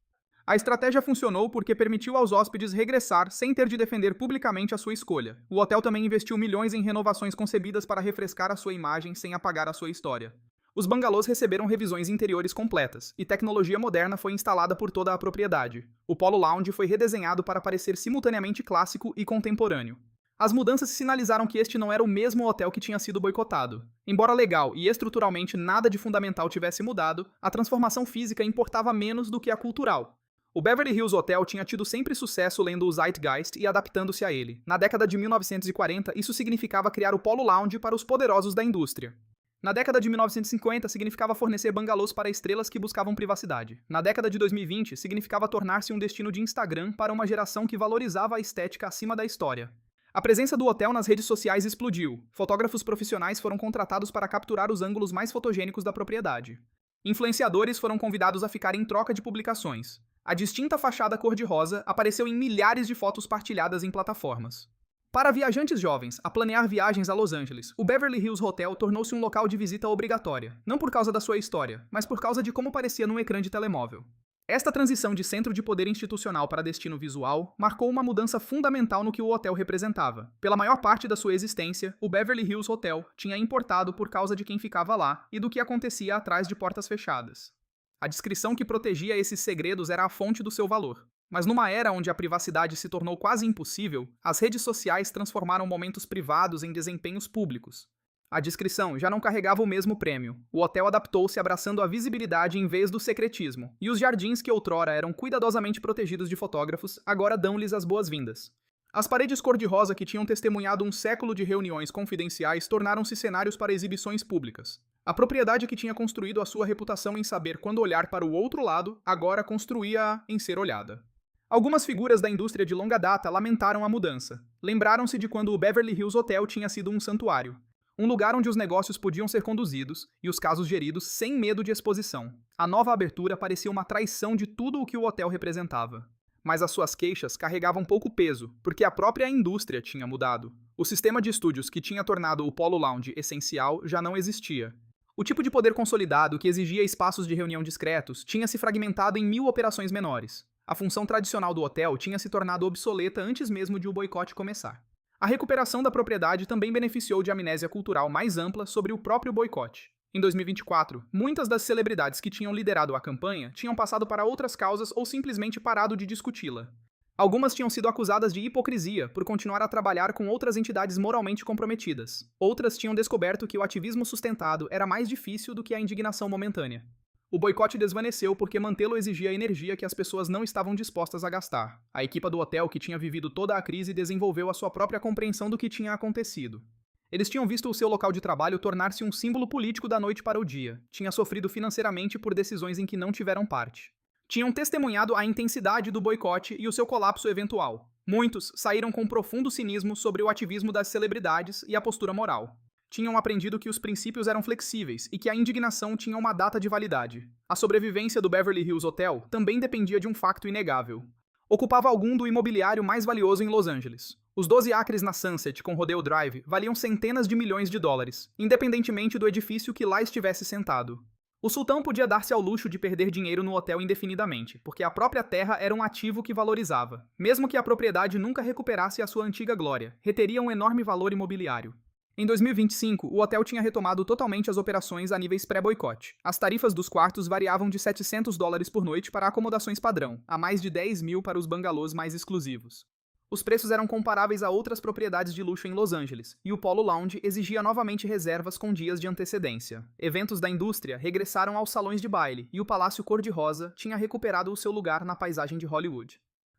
A estratégia funcionou porque permitiu aos hóspedes regressar sem ter de defender publicamente a sua escolha. O hotel também investiu milhões em renovações concebidas para refrescar a sua imagem sem apagar a sua história. Os bangalôs receberam revisões interiores completas, e tecnologia moderna foi instalada por toda a propriedade. O Polo Lounge foi redesenhado para parecer simultaneamente clássico e contemporâneo. As mudanças sinalizaram que este não era o mesmo hotel que tinha sido boicotado. Embora legal e estruturalmente nada de fundamental tivesse mudado, a transformação física importava menos do que a cultural. O Beverly Hills Hotel tinha tido sempre sucesso lendo o Zeitgeist e adaptando-se a ele. Na década de 1940, isso significava criar o Polo Lounge para os poderosos da indústria. Na década de 1950, significava fornecer bangalôs para estrelas que buscavam privacidade. Na década de 2020, significava tornar-se um destino de Instagram para uma geração que valorizava a estética acima da história. A presença do hotel nas redes sociais explodiu. Fotógrafos profissionais foram contratados para capturar os ângulos mais fotogênicos da propriedade. Influenciadores foram convidados a ficar em troca de publicações. A distinta fachada cor-de-rosa apareceu em milhares de fotos partilhadas em plataformas. Para viajantes jovens a planear viagens a Los Angeles, o Beverly Hills Hotel tornou-se um local de visita obrigatória, não por causa da sua história, mas por causa de como parecia num ecrã de telemóvel. Esta transição de centro de poder institucional para destino visual marcou uma mudança fundamental no que o hotel representava. Pela maior parte da sua existência, o Beverly Hills Hotel tinha importado por causa de quem ficava lá e do que acontecia atrás de portas fechadas. A descrição que protegia esses segredos era a fonte do seu valor. Mas numa era onde a privacidade se tornou quase impossível, as redes sociais transformaram momentos privados em desempenhos públicos. A descrição já não carregava o mesmo prêmio. O hotel adaptou-se abraçando a visibilidade em vez do secretismo, e os jardins que outrora eram cuidadosamente protegidos de fotógrafos agora dão-lhes as boas-vindas. As paredes cor-de-rosa que tinham testemunhado um século de reuniões confidenciais tornaram-se cenários para exibições públicas. A propriedade que tinha construído a sua reputação em saber quando olhar para o outro lado, agora construía-a em ser olhada. Algumas figuras da indústria de longa data lamentaram a mudança. Lembraram-se de quando o Beverly Hills Hotel tinha sido um santuário. Um lugar onde os negócios podiam ser conduzidos e os casos geridos sem medo de exposição. A nova abertura parecia uma traição de tudo o que o hotel representava. Mas as suas queixas carregavam pouco peso, porque a própria indústria tinha mudado. O sistema de estúdios que tinha tornado o Polo Lounge essencial já não existia. O tipo de poder consolidado que exigia espaços de reunião discretos tinha se fragmentado em 1000 operações menores. A função tradicional do hotel tinha se tornado obsoleta antes mesmo de o boicote começar. A recuperação da propriedade também beneficiou de amnésia cultural mais ampla sobre o próprio boicote. Em 2024, muitas das celebridades que tinham liderado a campanha tinham passado para outras causas ou simplesmente parado de discuti-la. Algumas tinham sido acusadas de hipocrisia por continuar a trabalhar com outras entidades moralmente comprometidas. Outras tinham descoberto que o ativismo sustentado era mais difícil do que a indignação momentânea. O boicote desvaneceu porque mantê-lo exigia energia que as pessoas não estavam dispostas a gastar. A equipa do hotel, que tinha vivido toda a crise, desenvolveu a sua própria compreensão do que tinha acontecido. Eles tinham visto o seu local de trabalho tornar-se um símbolo político da noite para o dia. Tinha sofrido financeiramente por decisões em que não tiveram parte. Tinham testemunhado a intensidade do boicote e o seu colapso eventual. Muitos saíram com profundo cinismo sobre o ativismo das celebridades e a postura moral. Tinham aprendido que os princípios eram flexíveis e que a indignação tinha uma data de validade. A sobrevivência do Beverly Hills Hotel também dependia de um facto inegável. Ocupava algum do imobiliário mais valioso em Los Angeles. Os 12 acres na Sunset com Rodeo Drive valiam centenas de milhões de dólares, independentemente do edifício que lá estivesse sentado. O sultão podia dar-se ao luxo de perder dinheiro no hotel indefinidamente, porque a própria terra era um ativo que valorizava. Mesmo que a propriedade nunca recuperasse a sua antiga glória, reteria um enorme valor imobiliário. Em 2025, o hotel tinha retomado totalmente as operações a níveis pré-boicote. As tarifas dos quartos variavam de $700 por noite para acomodações padrão, a mais de 10.000 para os bangalôs mais exclusivos. Os preços eram comparáveis a outras propriedades de luxo em Los Angeles, e o Polo Lounge exigia novamente reservas com dias de antecedência. Eventos da indústria regressaram aos salões de baile, e o Palácio Cor-de-Rosa tinha recuperado o seu lugar na paisagem de Hollywood.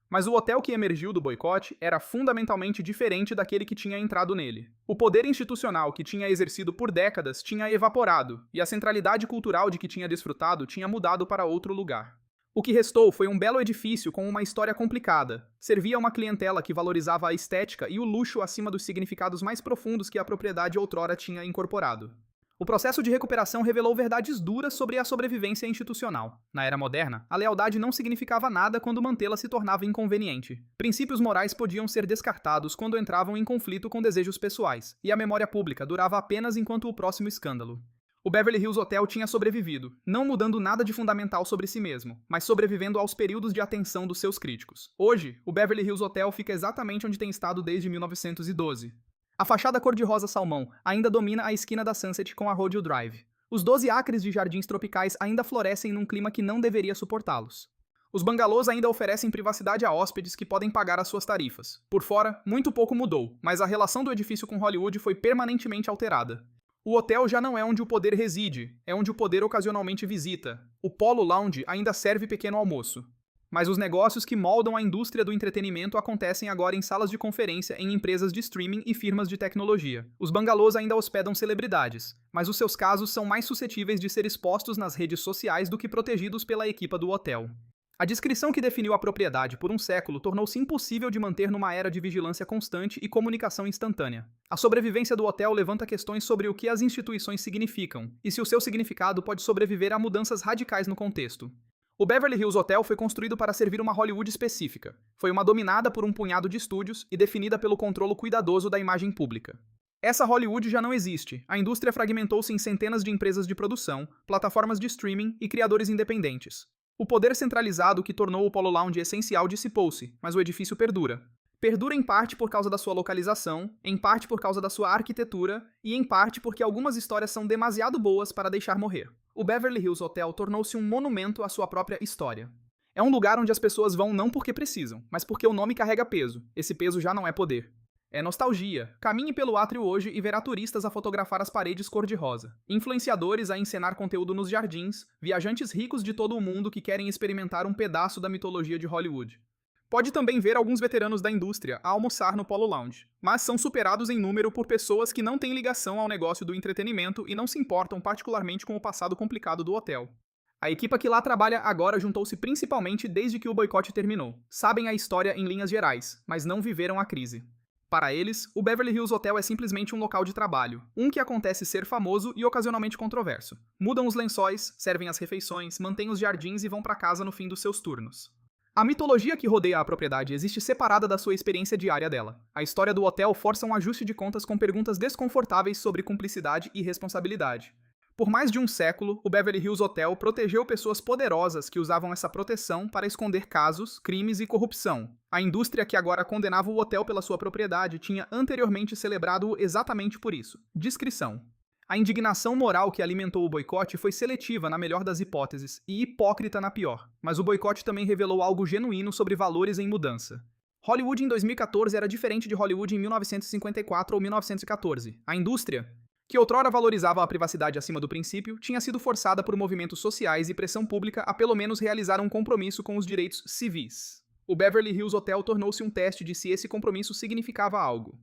Mas o hotel que emergiu do boicote era fundamentalmente diferente daquele que tinha entrado nele. O poder institucional que tinha exercido por décadas tinha evaporado, e a centralidade cultural de que tinha desfrutado tinha mudado para outro lugar. O que restou foi um belo edifício com uma história complicada. Servia a uma clientela que valorizava a estética e o luxo acima dos significados mais profundos que a propriedade outrora tinha incorporado. O processo de recuperação revelou verdades duras sobre a sobrevivência institucional. Na era moderna, a lealdade não significava nada quando mantê-la se tornava inconveniente. Princípios morais podiam ser descartados quando entravam em conflito com desejos pessoais, e a memória pública durava apenas enquanto o próximo escândalo. O Beverly Hills Hotel tinha sobrevivido, não mudando nada de fundamental sobre si mesmo, mas sobrevivendo aos períodos de atenção dos seus críticos. Hoje, o Beverly Hills Hotel fica exatamente onde tem estado desde 1912. A fachada cor-de-rosa salmão ainda domina a esquina da Sunset com a Rodeo Drive. Os 12 acres de jardins tropicais ainda florescem num clima que não deveria suportá-los. Os bangalôs ainda oferecem privacidade a hóspedes que podem pagar as suas tarifas. Por fora, muito pouco mudou, mas a relação do edifício com Hollywood foi permanentemente alterada. O hotel já não é onde o poder reside, é onde o poder ocasionalmente visita. O Polo Lounge ainda serve pequeno almoço. Mas os negócios que moldam a indústria do entretenimento acontecem agora em salas de conferência em empresas de streaming e firmas de tecnologia. Os bangalôs ainda hospedam celebridades, mas os seus casos são mais suscetíveis de ser expostos nas redes sociais do que protegidos pela equipa do hotel. A descrição que definiu a propriedade por um século tornou-se impossível de manter numa era de vigilância constante e comunicação instantânea. A sobrevivência do hotel levanta questões sobre o que as instituições significam, e se o seu significado pode sobreviver a mudanças radicais no contexto. O Beverly Hills Hotel foi construído para servir uma Hollywood específica. Foi uma dominada por um punhado de estúdios e definida pelo controle cuidadoso da imagem pública. Essa Hollywood já não existe. A indústria fragmentou-se em centenas de empresas de produção, plataformas de streaming e criadores independentes. O poder centralizado que tornou o Polo Lounge essencial dissipou-se, mas o edifício perdura. Perdura em parte por causa da sua localização, em parte por causa da sua arquitetura e em parte porque algumas histórias são demasiado boas para deixar morrer. O Beverly Hills Hotel tornou-se um monumento à sua própria história. É um lugar onde as pessoas vão não porque precisam, mas porque o nome carrega peso. Esse peso já não é poder. É nostalgia. Caminhe pelo átrio hoje e verá turistas a fotografar as paredes cor-de-rosa, influenciadores a encenar conteúdo nos jardins, viajantes ricos de todo o mundo que querem experimentar um pedaço da mitologia de Hollywood. Pode também ver alguns veteranos da indústria a almoçar no Polo Lounge, mas são superados em número por pessoas que não têm ligação ao negócio do entretenimento e não se importam particularmente com o passado complicado do hotel. A equipa que lá trabalha agora juntou-se principalmente desde que o boicote terminou. Sabem a história em linhas gerais, mas não viveram a crise. Para eles, o Beverly Hills Hotel é simplesmente um local de trabalho, um que acontece ser famoso e ocasionalmente controverso. Mudam os lençóis, servem as refeições, mantêm os jardins e vão para casa no fim dos seus turnos. A mitologia que rodeia a propriedade existe separada da sua experiência diária dela. A história do hotel força um ajuste de contas com perguntas desconfortáveis sobre cumplicidade e responsabilidade. Por mais de um século, o Beverly Hills Hotel protegeu pessoas poderosas que usavam essa proteção para esconder casos, crimes e corrupção. A indústria que agora condenava o hotel pela sua propriedade tinha anteriormente celebrado-o exatamente por isso: discrição. A indignação moral que alimentou o boicote foi seletiva na melhor das hipóteses e hipócrita na pior, mas o boicote também revelou algo genuíno sobre valores em mudança. Hollywood em 2014 era diferente de Hollywood em 1954 ou 1914. A indústria, que outrora valorizava a privacidade acima do princípio, tinha sido forçada por movimentos sociais e pressão pública a pelo menos realizar um compromisso com os direitos civis. O Beverly Hills Hotel tornou-se um teste de se esse compromisso significava algo.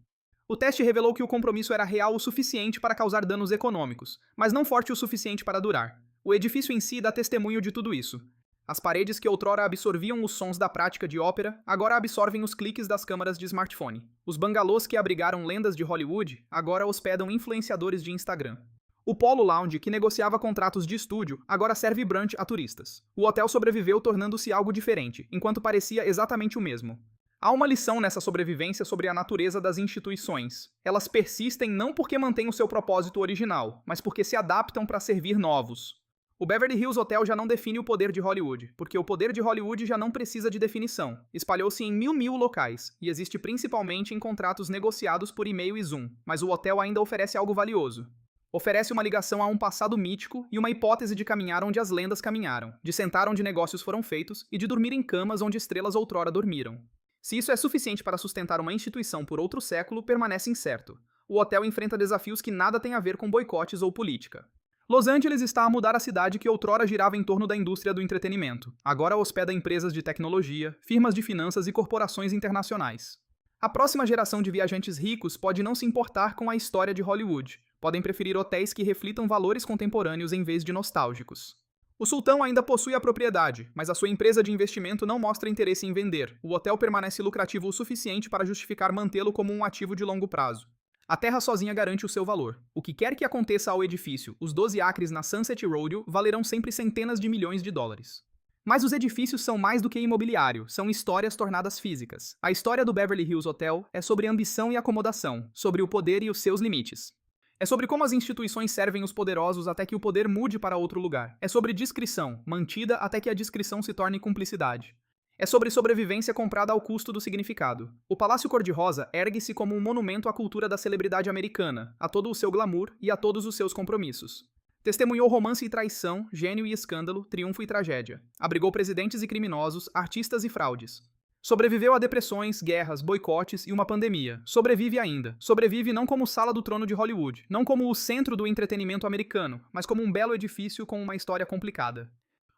O teste revelou que o compromisso era real o suficiente para causar danos econômicos, mas não forte o suficiente para durar. O edifício em si dá testemunho de tudo isso. As paredes que outrora absorviam os sons da prática de ópera, agora absorvem os cliques das câmeras de smartphone. Os bangalôs que abrigaram lendas de Hollywood, agora hospedam influenciadores de Instagram. O Polo Lounge, que negociava contratos de estúdio, agora serve brunch a turistas. O hotel sobreviveu tornando-se algo diferente, enquanto parecia exatamente o mesmo. Há uma lição nessa sobrevivência sobre a natureza das instituições. Elas persistem não porque mantêm o seu propósito original, mas porque se adaptam para servir novos. O Beverly Hills Hotel já não define o poder de Hollywood, porque o poder de Hollywood já não precisa de definição. Espalhou-se em mil locais, e existe principalmente em contratos negociados por e-mail e Zoom, mas o hotel ainda oferece algo valioso. Oferece uma ligação a um passado mítico e uma hipótese de caminhar onde as lendas caminharam, de sentar onde negócios foram feitos e de dormir em camas onde estrelas outrora dormiram. Se isso é suficiente para sustentar uma instituição por outro século, permanece incerto. O hotel enfrenta desafios que nada têm a ver com boicotes ou política. Los Angeles está a mudar a cidade que outrora girava em torno da indústria do entretenimento. Agora hospeda empresas de tecnologia, firmas de finanças e corporações internacionais. A próxima geração de viajantes ricos pode não se importar com a história de Hollywood. Podem preferir hotéis que reflitam valores contemporâneos em vez de nostálgicos. O sultão ainda possui a propriedade, mas a sua empresa de investimento não mostra interesse em vender. O hotel permanece lucrativo o suficiente para justificar mantê-lo como um ativo de longo prazo. A terra sozinha garante o seu valor. O que quer que aconteça ao edifício, os 12 acres na Sunset Rodeo valerão sempre centenas de milhões de dólares. Mas os edifícios são mais do que imobiliário, são histórias tornadas físicas. A história do Beverly Hills Hotel é sobre ambição e acomodação, sobre o poder e os seus limites. É sobre como as instituições servem os poderosos até que o poder mude para outro lugar. É sobre discrição, mantida até que a discrição se torne cumplicidade. É sobre sobrevivência comprada ao custo do significado. O Palácio Cor-de-Rosa ergue-se como um monumento à cultura da celebridade americana, a todo o seu glamour e a todos os seus compromissos. Testemunhou romance e traição, gênio e escândalo, triunfo e tragédia. Abrigou presidentes e criminosos, artistas e fraudes. Sobreviveu a depressões, guerras, boicotes e uma pandemia. Sobrevive ainda. Sobrevive não como sala do trono de Hollywood, não como o centro do entretenimento americano, mas como um belo edifício com uma história complicada.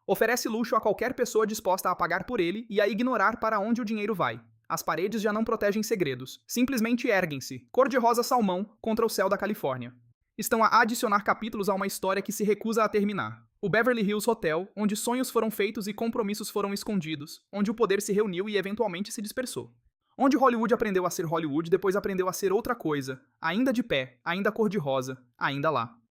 Oferece luxo a qualquer pessoa disposta a pagar por ele e a ignorar para onde o dinheiro vai. As paredes já não protegem segredos. Simplesmente erguem-se, cor-de-rosa salmão, contra o céu da Califórnia. Estão a adicionar capítulos a uma história que se recusa a terminar. O Beverly Hills Hotel, onde sonhos foram feitos e compromissos foram escondidos, onde o poder se reuniu e eventualmente se dispersou. Onde Hollywood aprendeu a ser Hollywood, depois aprendeu a ser outra coisa, ainda de pé, ainda cor-de-rosa, ainda lá.